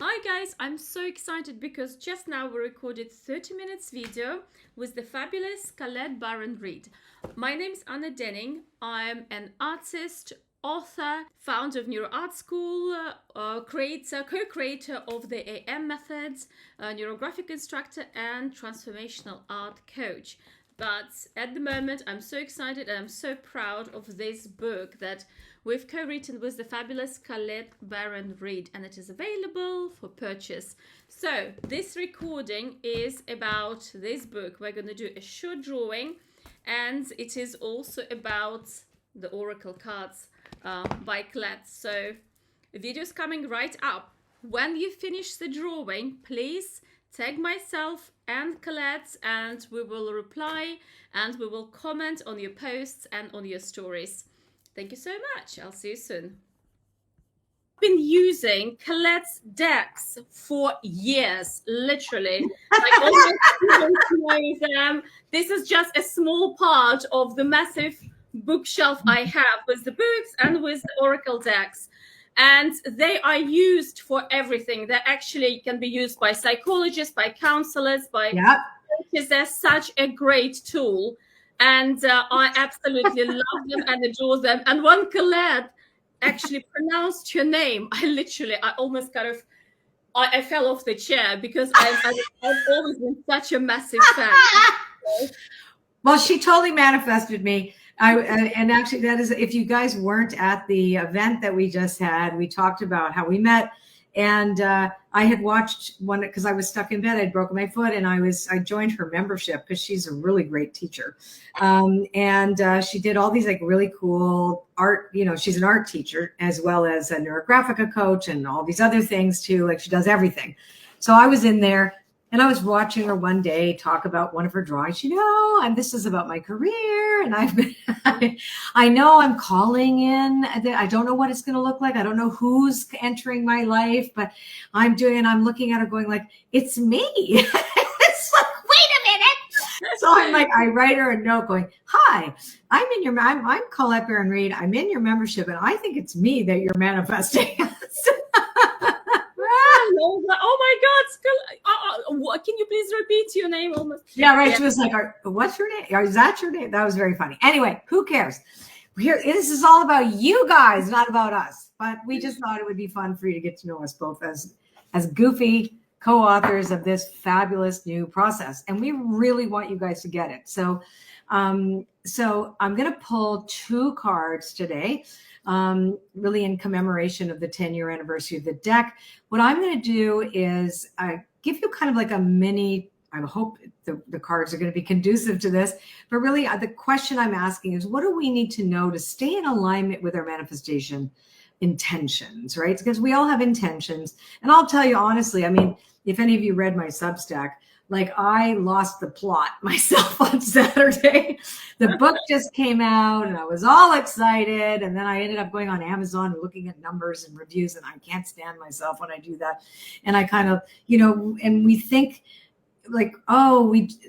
Hi guys, I'm so excited because just now we recorded 30 minutes video with the fabulous Colette Baron-Reid. My name is Anna Denning. I'm an artist, author, founder of Neuro Art School, creator, co-creator of the AM methods, neurographic instructor, and transformational art coach. But at the moment, I'm so excited and I'm so proud of this book that we've co-written with the fabulous Colette Baron-Reid, and it is available for purchase. So this recording is about this book. We're going to do a short drawing, and it is also about the oracle cards by Colette. So the video is coming right up. When you finish the drawing, please tag myself and Colette, and we will reply and we will comment on your posts and on your stories. Thank you so much. I'll see you soon. I've been using Colette's decks for years, literally. I almost know them. This is just a small part of the massive bookshelf I have with the books and with the oracle decks. And they are used for everything. They actually can be used by psychologists, by counselors, by coaches. They're such a great tool. And I absolutely love them and adore them. And when Colette actually pronounced your name, I almost I fell off the chair because I've always been such a massive fan. Well, she totally manifested me. And actually, that is, if you guys weren't at the event that we just had, we talked about how we met. And I had watched one because I was stuck in bed. I'd broken my foot, and I joined her membership because she's a really great teacher. And she did all these like really cool art. You know, she's an art teacher as well as a neurographic coach and all these other things too. Like she does everything. So I was in there. And I was watching her one day talk about one of her drawings, and this is about my career. And I know I'm calling in. I don't know what it's going to look like. I don't know who's entering my life, but I'm looking at her going like, it's me. It's like, wait a minute. So I'm like, I write her a note going, hi, I'm Colette Baron-Reid. I'm in your membership. And I think it's me that you're manifesting. Oh my God! Can you please repeat your name? Almost. Yeah, right. Yeah. She was like, "What's your name? Is that your name?" That was very funny. Anyway, who cares? This is all about you guys, not about us. But we just thought it would be fun for you to get to know us both as goofy co-authors of this fabulous new process, and we really want you guys to get it. So I'm going to pull 2 cards today. Really in commemoration of the 10-year anniversary of the deck. What I'm going to do is give you kind of like a mini, I hope the cards are going to be conducive to this, but really the question I'm asking is, what do we need to know to stay in alignment with our manifestation intentions, right? Because we all have intentions. And I'll tell you honestly, I mean, if any of you read my Substack, like I lost the plot myself on Saturday. The book just came out and I was all excited. And then I ended up going on Amazon and looking at numbers and reviews, and I can't stand myself when I do that. And I kind of, and we think like,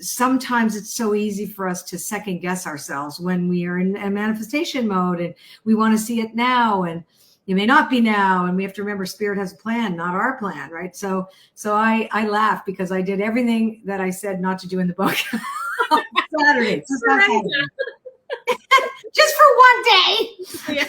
sometimes it's so easy for us to second guess ourselves when we are in a manifestation mode and we want to see it now. And it may not be now, and we have to remember spirit has a plan, not our plan, right? So I laugh because I did everything that I said not to do in the book on Saturday. Just for one day. Yeah.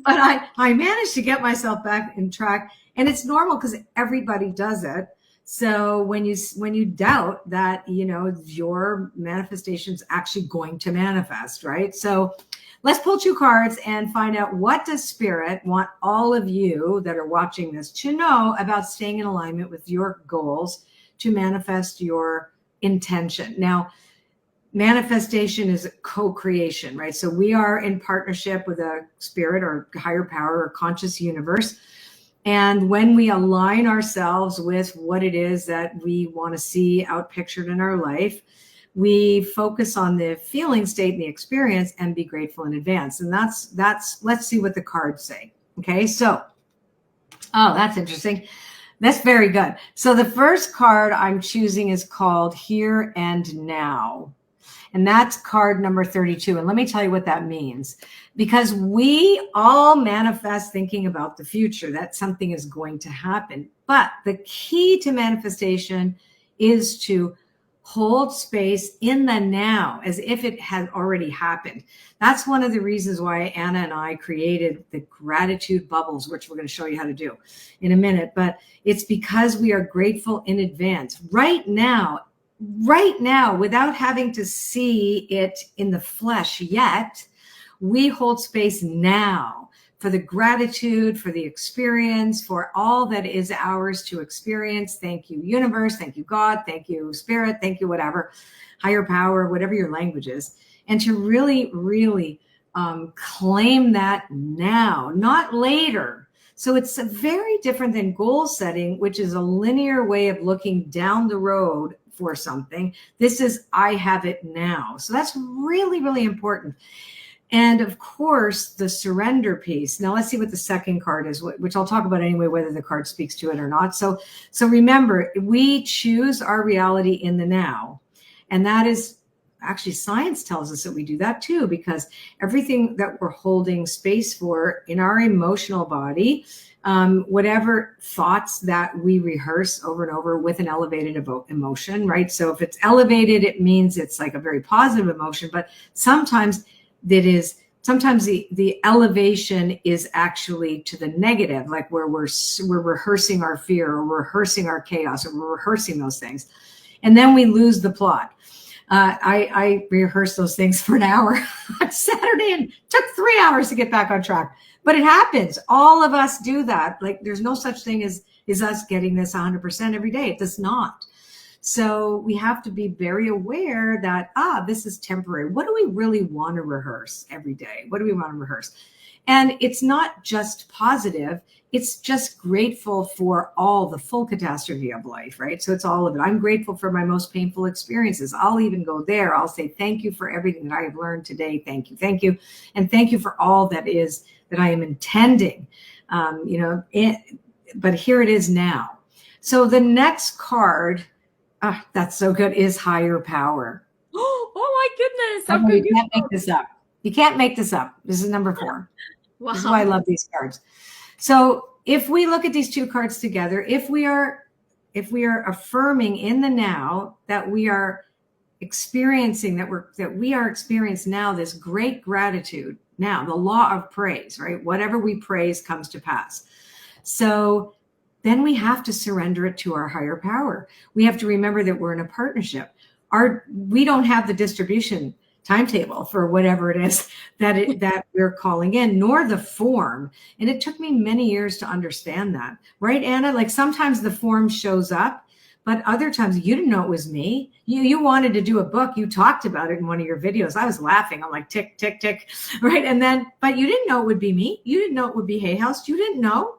But I managed to get myself back in track, and it's normal because everybody does it. So when you doubt that, your manifestation is actually going to manifest, right? So let's pull 2 cards and find out, what does Spirit want all of you that are watching this to know about staying in alignment with your goals to manifest your intention. Now, manifestation is a co-creation, right? So we are in partnership with a spirit or higher power or conscious universe. And when we align ourselves with what it is that we want to see outpictured in our life, we focus on the feeling state and the experience and be grateful in advance. And that's let's see what the cards say. Okay, so, that's interesting. That's very good. So the first card I'm choosing is called Here and Now. And that's card number 32. And let me tell you what that means. Because we all manifest thinking about the future, that something is going to happen. But the key to manifestation is to hold space in the now as if it had already happened. That's one of the reasons why Anna and I created the gratitude bubbles, which we're going to show you how to do in a minute. But it's because we are grateful in advance right now, without having to see it in the flesh yet. We hold space now for the gratitude, for the experience, for all that is ours to experience. Thank you, universe. Thank you, God. Thank you, spirit. Thank you, whatever, higher power, whatever your language is. And to really, really claim that now, not later. So it's very different than goal setting, which is a linear way of looking down the road for something. This is, I have it now. So that's really, really important. And of course, the surrender piece. Now let's see what the second card is, which I'll talk about anyway, whether the card speaks to it or not. So remember, we choose our reality in the now. And that is actually, science tells us that we do that too, because everything that we're holding space for in our emotional body, whatever thoughts that we rehearse over and over with an elevated emotion, right? So if it's elevated, it means it's like a very positive emotion, but sometimes the elevation is actually to the negative, like where we're rehearsing our fear or rehearsing our chaos or we're rehearsing those things. And then we lose the plot. I rehearsed those things for an hour on Saturday and took 3 hours to get back on track. But it happens. All of us do that. Like there's no such thing as us getting this 100% every day. It does not. So we have to be very aware that, this is temporary. What do we really want to rehearse every day? What do we want to rehearse? And it's not just positive. It's just grateful for all the full catastrophe of life, right? So it's all of it. I'm grateful for my most painful experiences. I'll even go there. I'll say, thank you for everything that I have learned today. Thank you. Thank you. And thank you for all that I am intending, but here it is now. So the next card, that's so good, is higher power. Oh my goodness. You can't make this up. You can't make this up. This is number 4. Wow. This is why I love these cards. So if we look at these two cards together, if we are affirming in the now that we are experiencing, that we are experiencing now this great gratitude, now the law of praise, right? Whatever we praise comes to pass. So then we have to surrender it to our higher power. We have to remember that we're in a partnership. We don't have the distribution timetable for whatever it is that we're calling in, nor the form. And it took me many years to understand that, right, Anna? Like sometimes the form shows up, but other times you didn't know it was me. You wanted to do a book. You talked about it in one of your videos. I was laughing. I'm like, tick, tick, tick, right? And then, but you didn't know it would be me. You didn't know it would be Hay House. You didn't know.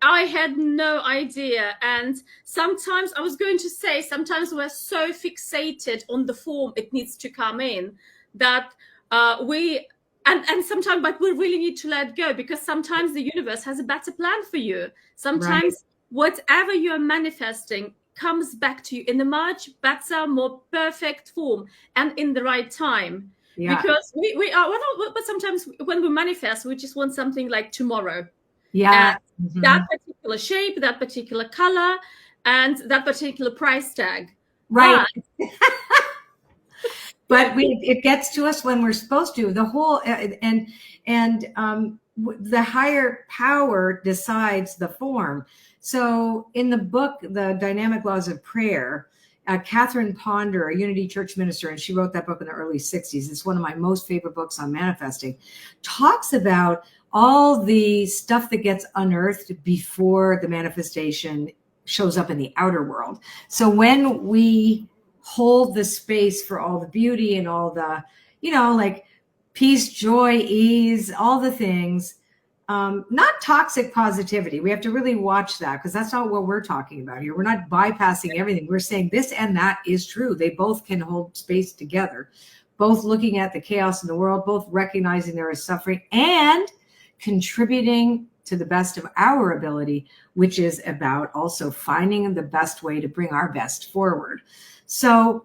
I had no idea. And sometimes I was going to say, sometimes we're so fixated on the form it needs to come in that and sometimes, but we really need to let go, because sometimes the universe has a better plan for you. Sometimes whatever you're manifesting comes back to you in a much better, more perfect form and in the right time. Yeah. Because we are, but sometimes when we manifest, we just want something like tomorrow. Yeah. That particular shape, that particular color, and that particular price tag. Right. But it gets to us when we're supposed to. The whole the higher power decides the form. So in the book, The Dynamic Laws of Prayer, Catherine Ponder, a Unity Church minister, and she wrote that book in the early 60s. It's one of my most favorite books on manifesting, talks about all the stuff that gets unearthed before the manifestation shows up in the outer world. So when we hold the space for all the beauty and all the, like peace, joy, ease, all the things, not toxic positivity. We have to really watch that, because that's not what we're talking about here. We're not bypassing everything. We're saying this and that is true. They both can hold space together, both looking at the chaos in the world, both recognizing there is suffering and contributing to the best of our ability, which is about also finding the best way to bring our best forward. So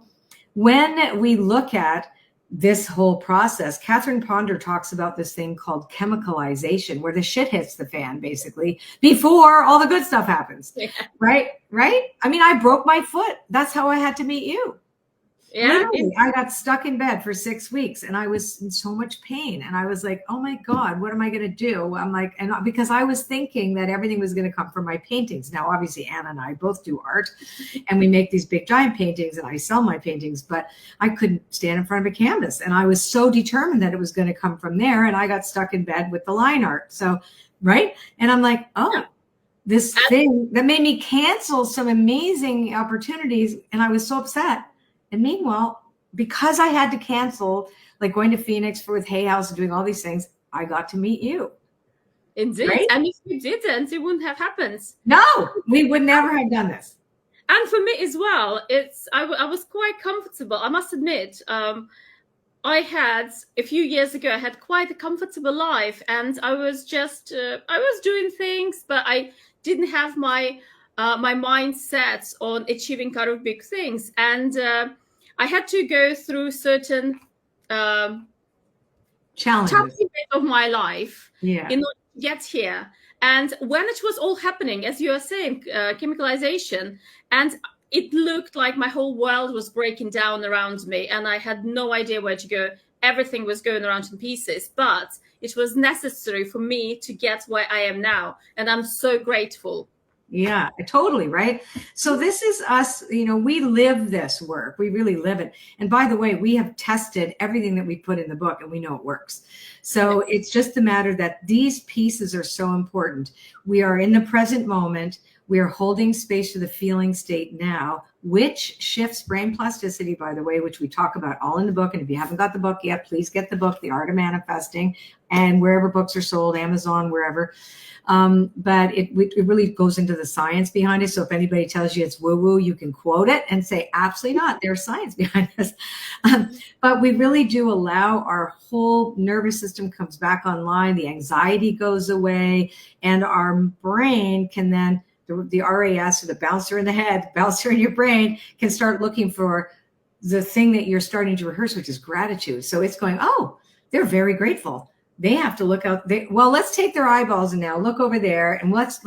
when we look at this whole process, Catherine Ponder talks about this thing called chemicalization, where the shit hits the fan basically before all the good stuff happens. Yeah. Right? I mean, I broke my foot. That's how I had to meet you. Yeah, literally, I got stuck in bed for 6 weeks and I was in so much pain. And I was like, oh my God, what am I going to do? I'm like, and because I was thinking that everything was going to come from my paintings. Now, obviously, Anna and I both do art and we make these big giant paintings and I sell my paintings, but I couldn't stand in front of a canvas. And I was so determined that it was going to come from there. And I got stuck in bed with the line art. So, right. And I'm like, oh, this thing that made me cancel some amazing opportunities. And I was so upset. And meanwhile, because I had to cancel, like going to Phoenix with Hay House and doing all these things, I got to meet you. Indeed. Right? And if you didn't, it wouldn't have happened. No, we would never have done this. And for me as well, I was quite comfortable. I must admit, I had, a few years ago, I had quite a comfortable life. And I was just, I was doing things, but I didn't have my mind set on achieving kind of big things. And I had to go through certain challenges of my life in order to get here. And when it was all happening, as you are saying, chemicalization, and it looked like my whole world was breaking down around me and I had no idea where to go. Everything was going around in pieces, but it was necessary for me to get where I am now. And I'm so grateful. Yeah, totally. Right. So this is us, we live this work. We really live it. And by the way, we have tested everything that we put in the book and we know it works. So it's just a matter that these pieces are so important. We are in the present moment. We are holding space for the feeling state now, which shifts brain plasticity, by the way, which we talk about all in the book. And if you haven't got the book yet, please get the book, The Art of Manifesting, and wherever books are sold, Amazon, wherever. But it really goes into the science behind it. So if anybody tells you it's woo-woo, you can quote it and say, absolutely not. There's science behind this. But we really do allow our whole nervous system comes back online. The anxiety goes away and our brain can then, the RAS, or the bouncer in the head, bouncer in your brain, can start looking for the thing that you're starting to rehearse, which is gratitude. So it's going, oh, they're very grateful. They have to look out. Well, let's take their eyeballs and now look over there and let's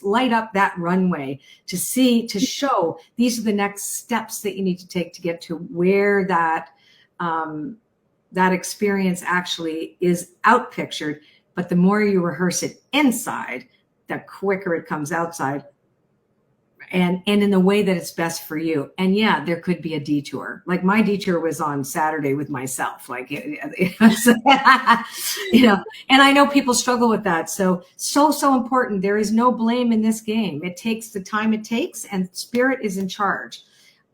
light up that runway to show these are the next steps that you need to take to get to where that experience actually is out pictured. But the more you rehearse it inside, the quicker it comes outside. And in the way that it's best for you. And yeah, there could be a detour. Like my detour was on Saturday with myself. Like, and I know people struggle with that. So important. There is no blame in this game. It takes the time it takes and spirit is in charge.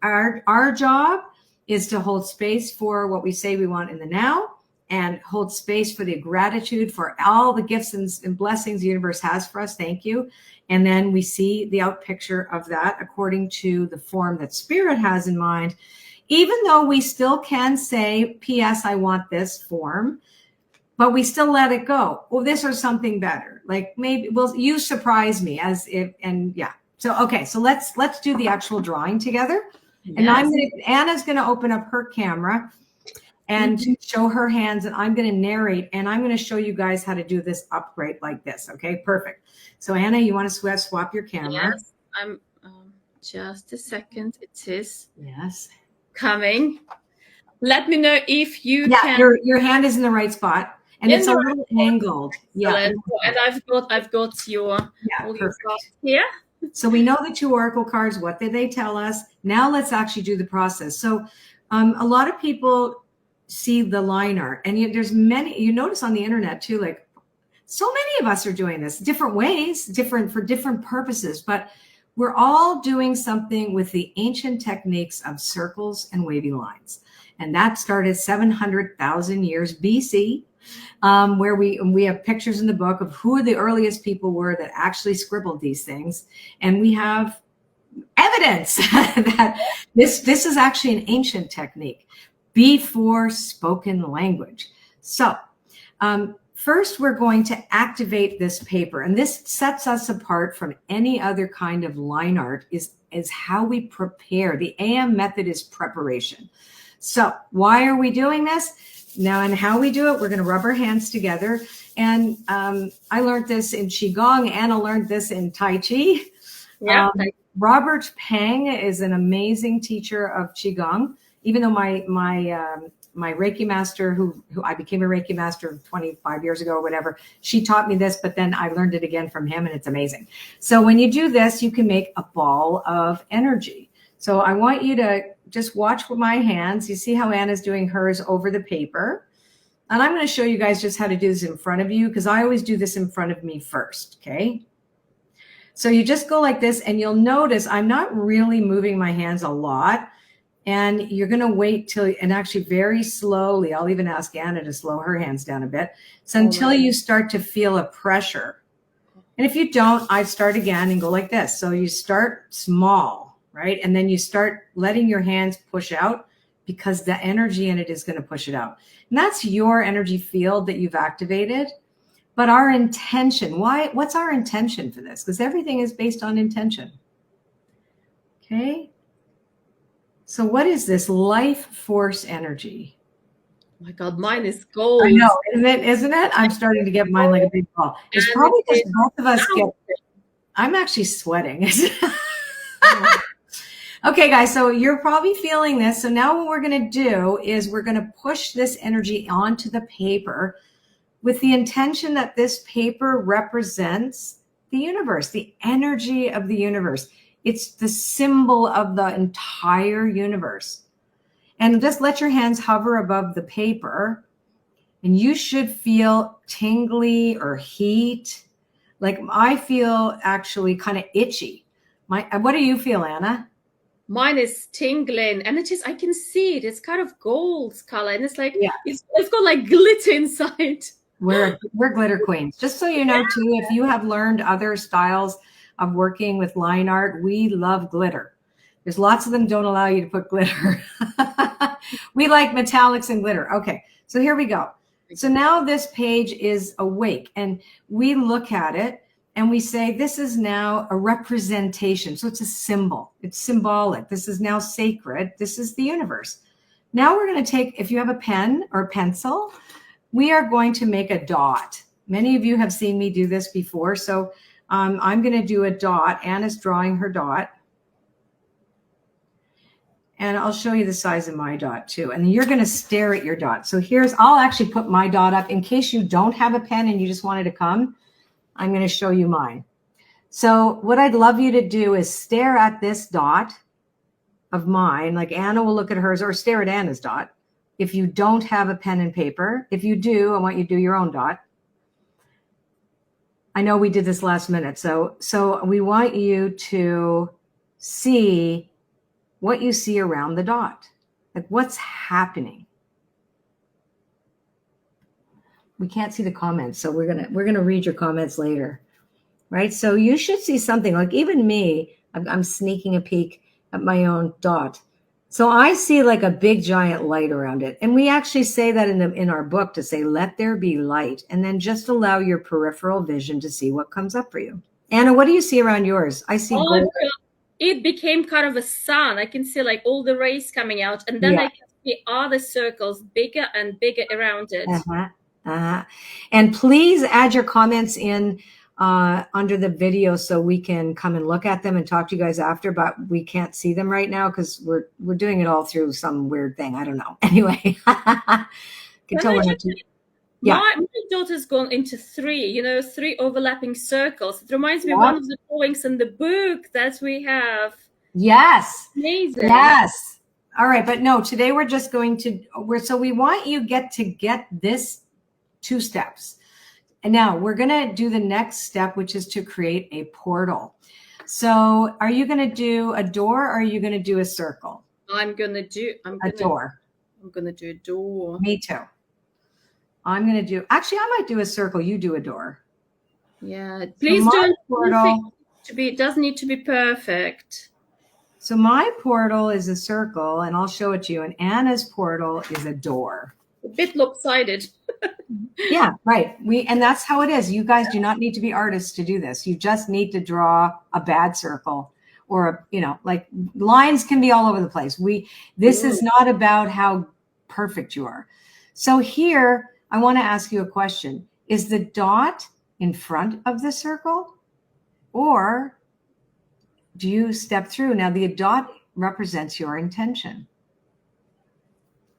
Our job is to hold space for what we say we want in the now and hold space for the gratitude for all the gifts and blessings the universe has for us. Thank you. And then we see the out picture of that according to the form that spirit has in mind, even though we still can say, P.S., I want this form, but we still let it go. Well, this or something better. Like maybe, well, you surprise me as if, and yeah. So, okay. So let's do the actual drawing together. Yes. And Anna's going to open up her camera and show her hands, and I'm going to narrate, and I'm going to show you guys how to do this upright like this. Okay, perfect. So Anna, you want to swap your camera? Yes, I'm just a second. It is coming. Let me know if you can. Your hand is in the right spot, and it's a little angled. Yeah, and I've got your perfect here. So we know the 2 oracle cards. What did they tell us? Now let's actually do the process. So a lot of people see the line art, and there's many, you notice on the internet too, like so many of us are doing this different ways, for different purposes, but we're all doing something with the ancient techniques of circles and wavy lines. And that started 700,000 years BC, where we have pictures in the book of who the earliest people were that actually scribbled these things. And we have evidence that this is actually an ancient technique before spoken language. So first, we're going to activate this paper. And this sets us apart from any other kind of line art is how we prepare. The AM method is preparation. So why are we doing this? Now, and how we do it, we're going to rub our hands together. And I learned this in Qigong. Anna learned this in Tai Chi. Yeah. Robert Pang is an amazing teacher of Qigong. Even though my Reiki master, who I became a Reiki master 25 years ago or whatever, she taught me this, but then I learned it again from him, and it's amazing. So when you do this, you can make a ball of energy. So I want you to just watch with my hands. You see how Anna's doing hers over the paper. And I'm going to show you guys just how to do this in front of you, because I always do this in front of me first, okay? So you just go like this, and you'll notice I'm not really moving my hands a lot. And you're going to wait till, and actually very slowly, I'll even ask Anna to slow her hands down a bit. So until you start to feel a pressure. And if you don't, I'd start again and go like this. So you start small, right? And then you start letting your hands push out, because the energy in it is going to push it out. And that's your energy field that you've activated. But our intention, what's our intention for this? Because everything is based on intention. Okay. So what is this life force energy? Oh my God, mine is gold. I know, isn't it? I'm starting to get mine like a big ball. It's probably because both of us I'm actually sweating. Okay, guys, so you're probably feeling this. So now what we're going to do is we're going to push this energy onto the paper with the intention that this paper represents the universe, the energy of the universe. It's the symbol of the entire universe. And just let your hands hover above the paper, and you should feel tingly or heat. Like I feel actually kind of itchy. What do you feel, Anna? Mine is tingling, and I can see it. It's kind of gold color, and it's like, it's got like glitter inside. We're glitter queens. Just so you know, too, if you have learned other styles of working with line art, we love glitter. There's lots of them don't allow you to put glitter. We like metallics and glitter. Okay, so here we go. So now this page is awake, and we look at it and we say, this is now a representation. So it's a symbol. It's symbolic. This is now sacred. This is the universe. Now we're going to take, if you have a pen or a pencil, we are going to make a dot. Many of you have seen me do this before. So I'm going to do a dot. Anna's drawing her dot. And I'll show you the size of my dot too. And you're going to stare at your dot. So I'll actually put my dot up in case you don't have a pen and you just wanted to come. I'm going to show you mine. So what I'd love you to do is stare at this dot of mine. Like Anna will look at hers, or stare at Anna's dot. If you don't have a pen and paper, if you do, I want you to do your own dot. I know we did this last minute. So we want you to see what you see around the dot. Like what's happening. We can't see the comments, so we're gonna read your comments later, right? So you should see something. Like even me, I'm sneaking a peek at my own dot. So I see like a big giant light around it, and we actually say that in our book to say, "Let there be light," and then just allow your peripheral vision to see what comes up for you. Anna, what do you see around yours? I see gold. It became kind of a sun. I can see like all the rays coming out, and then I can see other circles bigger and bigger around it. And please add your comments in under the video so we can come and look at them and talk to you guys after, but we can't see them right now because we're doing it all through some weird thing. I don't know. Anyway. My daughter's gone into three overlapping circles. It reminds me of one of the drawings in the book that we have. Yes. Amazing. Yes. All right. But no, today we're just going to, so we want you to get this 2 steps. And now we're going to do the next step, which is to create a portal. So are you going to do a door, or are you going to do a circle? I'm going to do a door. Me too. I'm going to do, actually, I might do a circle. You do a door. Yeah. Please don't portal. It doesn't need to be perfect. So my portal is a circle, and I'll show it to you. And Anna's portal is a door. A bit lopsided. Yeah, right. And that's how it is. You guys do not need to be artists to do this. You just need to draw a bad circle or, like lines can be all over the place. This is not about how perfect you are. So here, I want to ask you a question. Is the dot in front of the circle, or do you step through? Now, the dot represents your intention,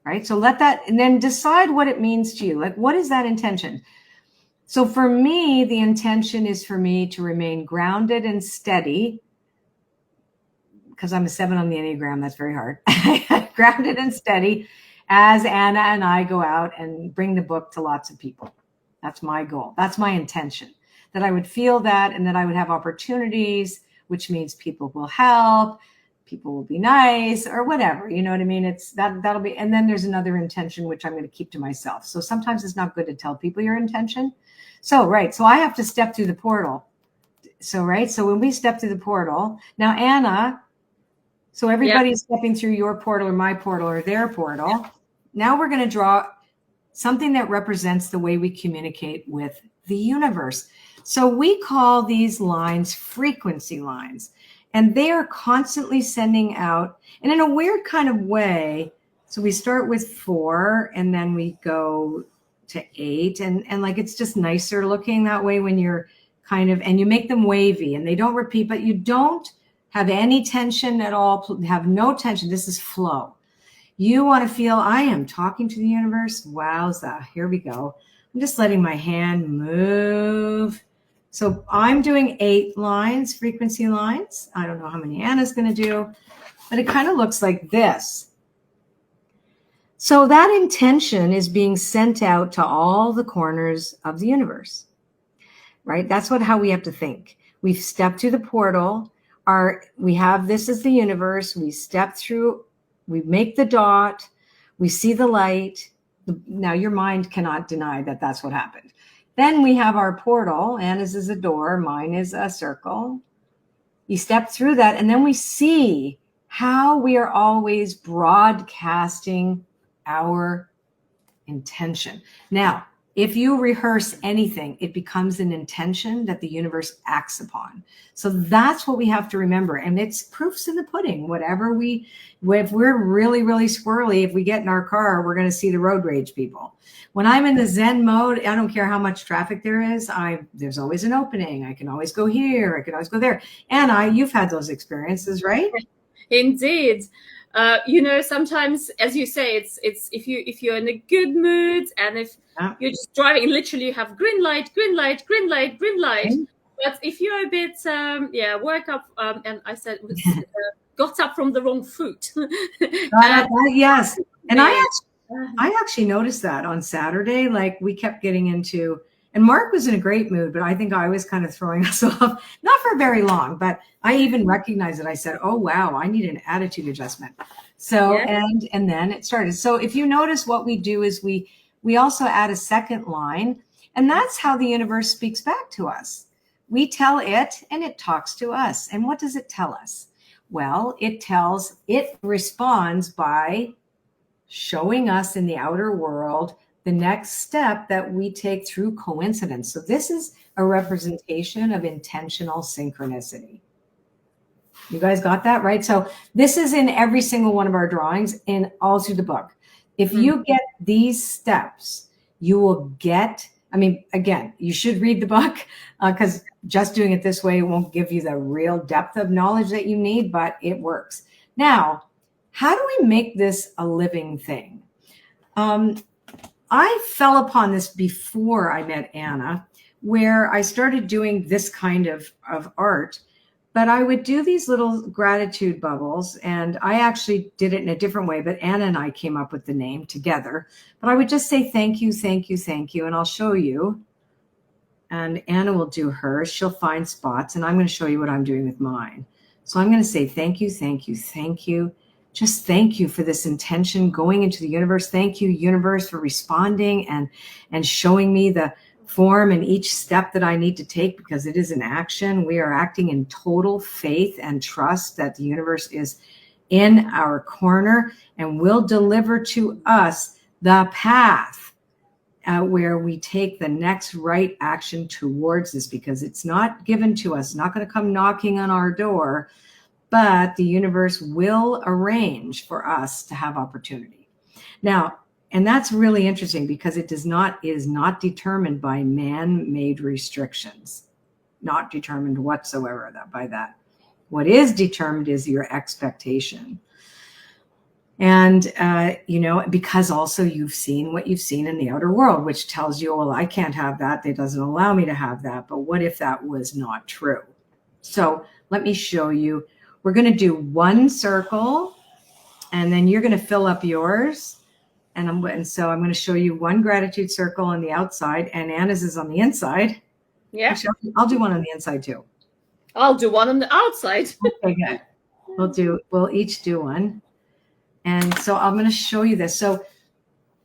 right? So let that, and then decide what it means to you. Like, what is that intention? So for me, the intention is for me to remain grounded and steady, because I'm a 7 on the Enneagram. That's very hard. Grounded and steady as Anna and I go out and bring the book to lots of people. That's my goal. That's my intention, that I would feel that, and that I would have opportunities, which means people will help, people will be nice, or whatever, you know what I mean? It's that'll be, and then there's another intention, which I'm going to keep to myself. So sometimes it's not good to tell people your intention. So, right. So I have to step through the portal. So, right. So when we step through the portal, now, Anna, so everybody's stepping through your portal or my portal or their portal. Yeah. Now we're going to draw something that represents the way we communicate with the universe. So we call these lines frequency lines, and they are constantly sending out, and in a weird kind of way. So we start with 4 and then we go to 8, and like, it's just nicer looking that way when you're kind of, and you make them wavy and they don't repeat, but you don't have any tension at all, have no tension. This is flow. You want to feel, I am talking to the universe. Wowza, here we go. I'm just letting my hand move. So I'm doing 8 lines, frequency lines. I don't know how many Anna's going to do, but it kind of looks like this. So that intention is being sent out to all the corners of the universe, right? That's how we have to think. We've stepped through the portal. We have this as the universe. We step through, we make the dot, we see the light. Now your mind cannot deny that that's what happened. Then we have our portal. Anna's is a door, mine is a circle. You step through that, and then we see how we are always broadcasting our intention. Now, if you rehearse anything, it becomes an intention that the universe acts upon. So that's what we have to remember. And it's proofs in the pudding. If we're really, really squirrely, if we get in our car, we're going to see the road rage people. When I'm in the Zen mode, I don't care how much traffic there is. There's always an opening. I can always go here. I can always go there. And you've had those experiences, right? Indeed. Sometimes, as you say, it's if you're in a good mood, and if you're just driving, literally you have green light, green light, green light, green light. Mm-hmm. But if you're a bit, woke up, and I said, got up from the wrong foot. Yes. And I actually noticed that on Saturday, like we kept getting into, and Mark was in a great mood, but I think I was kind of throwing us off, not for very long, but I even recognized it. I said, oh, wow, I need an attitude adjustment. So, and then it started. So if you notice, what we do is we also add a second line, and that's how the universe speaks back to us. We tell it and it talks to us. And what does it tell us? Well, it responds by showing us in the outer world the next step that we take through coincidence. So this is a representation of intentional synchronicity. You guys got that, right? So this is in every single one of our drawings and all through the book. If you get these steps, you will get, again, you should read the book, because just doing it this way won't give you the real depth of knowledge that you need, but it works. Now, how do we make this a living thing? I fell upon this before I met Anna, where I started doing this kind of art, but I would do these little gratitude bubbles, and I actually did it in a different way, but Anna and I came up with the name together. But I would just say, thank you, thank you, thank you, and I'll show you. And Anna will do hers. She'll find spots, and I'm going to show you what I'm doing with mine. So I'm going to say, thank you, thank you, thank you. Just thank you for this intention going into the universe. Thank you, universe, for responding and showing me the form and each step that I need to take, because it is an action. We are acting in total faith and trust that the universe is in our corner and will deliver to us the path where we take the next right action towards this, because it's not given to us, not going to come knocking on our door. but the universe will arrange for us to have opportunity. Now, and that's really interesting because it is not determined by man-made restrictions, not determined whatsoever by that. What is determined is your expectation. And, because also you've seen what you've seen in the outer world, which tells you, well, I can't have that. It doesn't allow me to have that. But what if that was not true? So let me show you. We're going to do one circle, and then you're going to fill up yours. And so I'm going to show you one gratitude circle on the outside, and Anna's is on the inside. Yeah. Actually, I'll do one on the inside too. I'll do one on the outside. Okay, good. We'll each do one. And so I'm going to show you this. So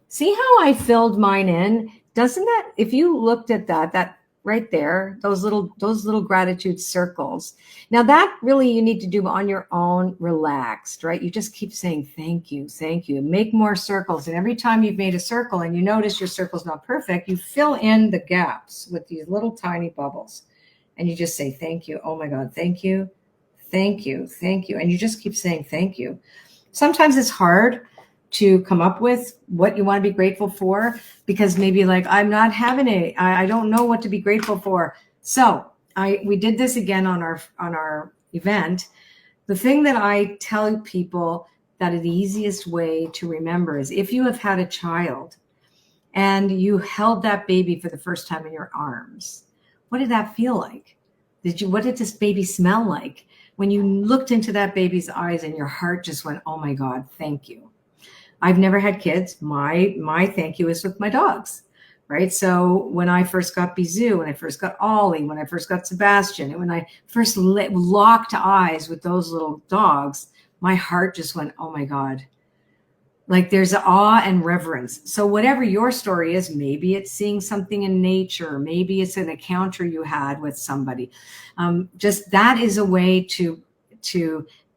see how I filled mine in? Doesn't that, if you looked at that right there, those little gratitude circles. Now that really you need to do on your own, relaxed, right? You just keep saying, thank you, make more circles. And every time you've made a circle and you notice your circle's not perfect, you fill in the gaps with these little tiny bubbles. And you just say, thank you. Oh my God, thank you. Thank you. Thank you. And you just keep saying, thank you. Sometimes it's hard to come up with what you want to be grateful for because maybe like, I'm not having it. I don't know what to be grateful for. So we did this again on our event. The thing that I tell people that the easiest way to remember is if you have had a child and you held that baby for the first time in your arms, what did that feel like? What did this baby smell like? When you looked into that baby's eyes and your heart just went, oh my God, thank you. I've never had kids. My thank you is with my dogs, right? So when I first got Bizou, when I first got Ollie, when I first got Sebastian, and when I first locked eyes with those little dogs, my heart just went, oh my God. Like there's awe and reverence. So whatever your story is, maybe it's seeing something in nature, maybe it's an encounter you had with somebody. Just that is a way to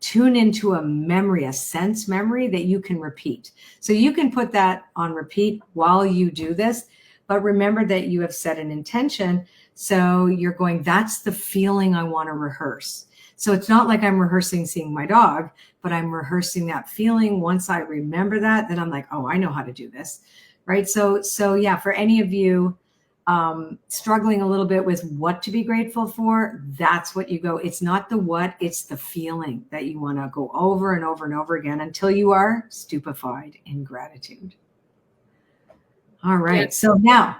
tune into a memory, a sense memory that you can repeat. So you can put that on repeat while you do this, but remember that you have set an intention. So you're going, that's the feeling I want to rehearse. So it's not like I'm rehearsing seeing my dog, but I'm rehearsing that feeling. Once I remember that, then I'm like, oh, I know how to do this, right? So yeah, for any of you struggling a little bit with what to be grateful for, that's what you go. It's not the what, it's the feeling that you want to go over and over and over again until you are stupefied in gratitude. All right. Yeah. So now,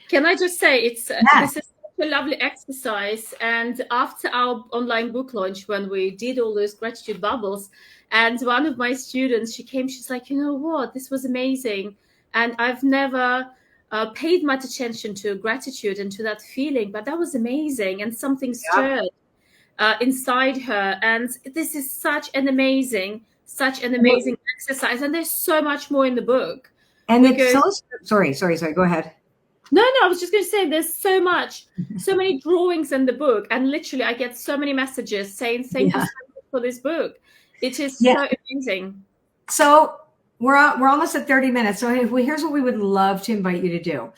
can I just say this is a lovely exercise, and after our online book launch, when we did all those gratitude bubbles, and one of my students, she came, she's like, you know what, this was amazing, and I've never paid much attention to gratitude and to that feeling, but that was amazing, and something stirred inside her, and this is such an amazing exercise, and there's so much more in the book. And it's so sorry, go ahead. No, I was just going to say there's so many drawings in the book, and literally I get so many messages saying thank you so much for this book. It is so amazing. So we're almost at 30 minutes. So here's what we would love to invite you to do.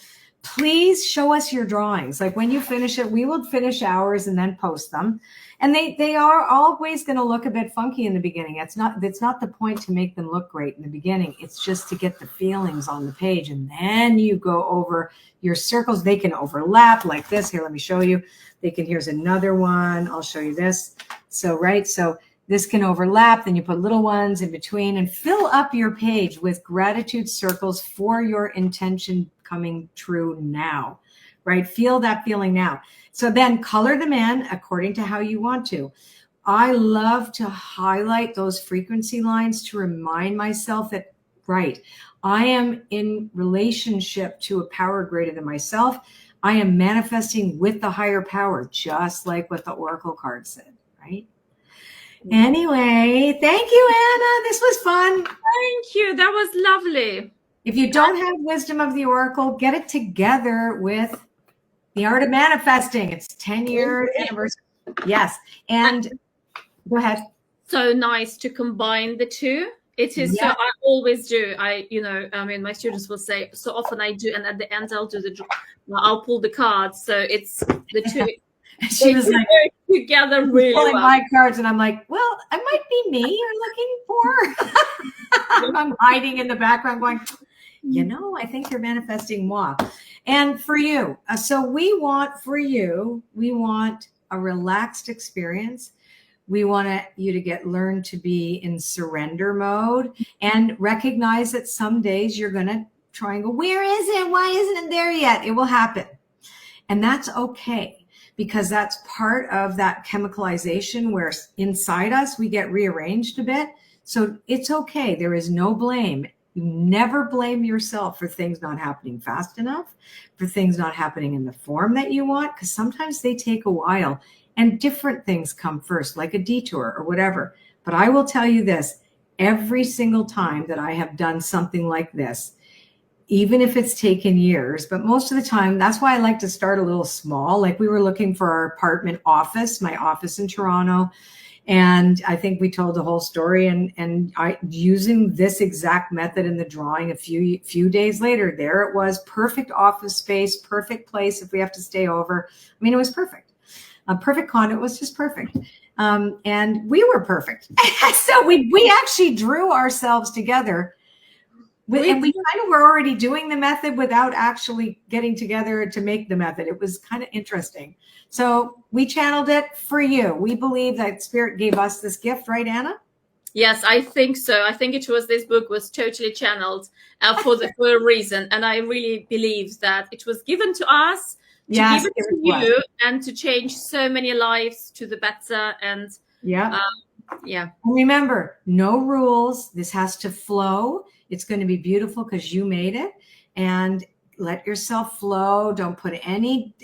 Please show us your drawings. Like when you finish it, we will finish ours and then post them. And they are always going to look a bit funky in the beginning. It's not the point to make them look great in the beginning. It's just to get the feelings on the page. And then you go over your circles. They can overlap like this. Here, let me show you. Here's another one. I'll show you this. So this can overlap. Then you put little ones in between and fill up your page with gratitude circles for your intention coming true now, right? Feel that feeling now. So then color them in according to how you want to. I love to highlight those frequency lines to remind myself that, right, I am in relationship to a power greater than myself. I am manifesting with the higher power, just like what the Oracle card said, right? Anyway, thank you, Anna. This was fun. Thank you. That was lovely. If you don't have Wisdom of the Oracle, get it together with The Art of Manifesting. It's 10-year anniversary. Yes. And go ahead. So nice to combine the two. It is. So I always do. My students will say, so often I do. And at the end, I'll pull the cards. So it's the two. She was like, together really pulling well. my cards, and I'm like, well, it might be me you're looking for. I'm hiding in the background going, I think you're manifesting moi. And for you, so we want a relaxed experience. We want you to learn to be in surrender mode and recognize that some days you're going to try and go, where is it? Why isn't it there yet? It will happen. And that's okay, because that's part of that chemicalization where inside us, we get rearranged a bit. So it's okay. There is no blame. You never blame yourself for things not happening fast enough, for things not happening in the form that you want, because sometimes they take a while and different things come first, like a detour or whatever. But I will tell you this, every single time that I have done something like this, even if it's taken years, but most of the time, that's why I like to start a little small. Like we were looking for our apartment office, my office in Toronto. And I think we told the whole story, and I using this exact method in the drawing a few days later, there it was, perfect office space, perfect place if we have to stay over. I mean, it was perfect. A perfect condo. It was just perfect. And we were perfect. So we actually drew ourselves together. And we kind of were already doing the method without actually getting together to make the method. It was kind of interesting. So we channeled it for you. We believe that Spirit gave us this gift, right, Anna? Yes, I think so. I think this book was totally channeled for a reason. And I really believe that it was given to us to give it to you and to change so many lives to the better. And yeah. Yeah. Remember, no rules. This has to flow. It's going to be beautiful because you made it. And let yourself flow. Don't put any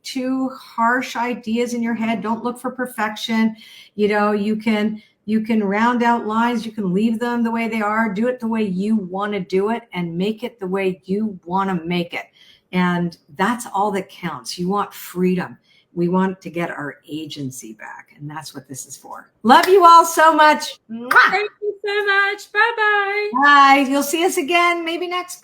too harsh ideas in your head. Don't look for perfection. You can round out lines. You can leave them the way they are. Do it the way you want to do it and make it the way you want to make it. And that's all that counts. You want freedom. We want to get our agency back. And that's what this is for. Love you all so much. Mwah! Thank you so much. Bye-bye. Bye. You'll see us again maybe next